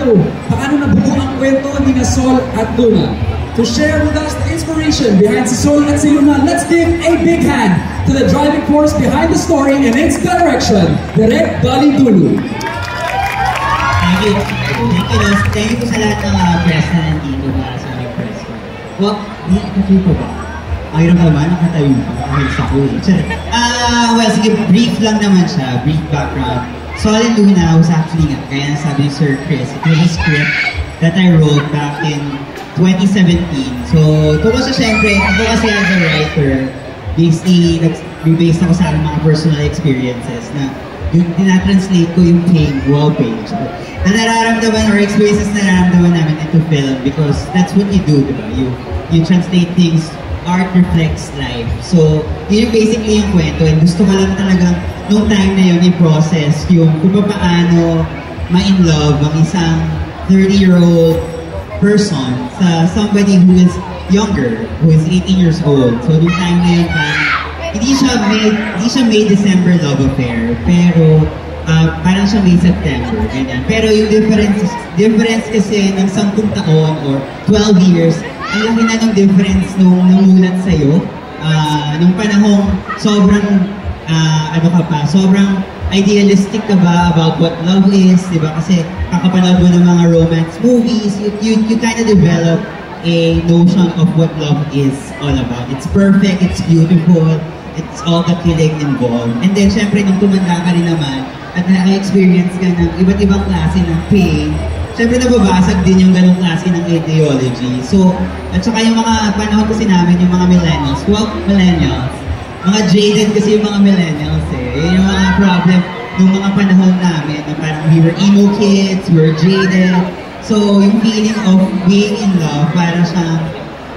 Dalu, paano nabuo ang kwento ni na Sol at Luna. To share with us the inspiration behind si Sol at si Luna, let's give a big hand to the driving force behind the story and its direction, Direk Dali Dulu. Thank you. Thank you po sa lahat ng press na nandito para sa aming press. Well, nakatayo po ba? Ayun naman, nakatayo po. Ayos ako eh. Well, sige, brief lang naman siya. Brief background. Sol and Luna was actually, kaya nasabi ni Sir Chris, it was a script that I wrote back in 2017. So, tungkol sa syempre, ako kasi as a writer, basically, based ako sa mga personal experiences na yung tinatranslate ko yung pain, raw pain. So, na nararamdaman or experiences na nararamdaman namin into film because that's what you do, diba? You translate things, art reflects life. So, yun yung basically yung kwento. And gusto ko lang talagang nung time na yun, i-process yung kung paano ma-in love ang isang 30-year-old person sa somebody who is younger, who is 18 years old. So, nung time na yun, hindi siya May December love affair, pero parang siya May September, ganyan. Pero yung difference kasi ng 10 taon or 12 years, ang laki na ng difference nung namulat sa'yo. Nung panahong sobrang, sobrang idealistic ka ba about what love is, di ba? Kasi kakapanood mo ng mga romance movies, you kind of develop a notion of what love is all about. It's perfect, it's beautiful, it's all the kilig involved. And then, syempre, nung tumanda ka rin naman, at na-experience ka ng iba't ibang klase ng pain, syempre nababasag din yung ganong klase ng ideology. So, at saka yung mga panahon kasi namin, yung mga millennials, mga jaded kasi yung mga millennials eh. Yun yung mga problem nung mga panahon namin na parang we were emo kids, we were jaded. So, yung feeling of being in love, parang siyang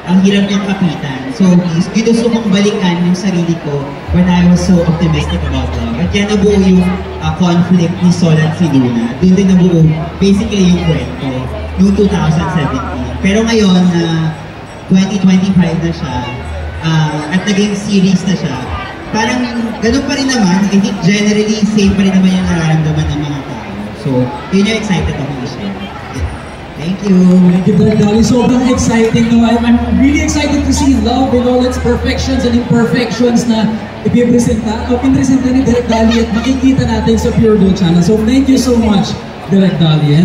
ang hirap niyang kapitan. So, gusto kong balikan yung sarili ko when I was so optimistic about love. At yan nabuo yung conflict ni Sol at si Luna. Doon din nabuo basically yung kwento noong 2017. Pero ngayon na 2025 na siya, at naging series na siya, parang ganun pa rin naman. I think generally safe pa rin naman yung nararamdaman ng mga tao. So, yun yung excited ako i-share. Thank you. Thank you, Direk Dali. Sobrang exciting. No? I'm really excited to see love in all its perfections and imperfections na ipipresenta ni Direk Dali at makikita natin sa Pure Gold Channel. So thank you so much, Direk Dali.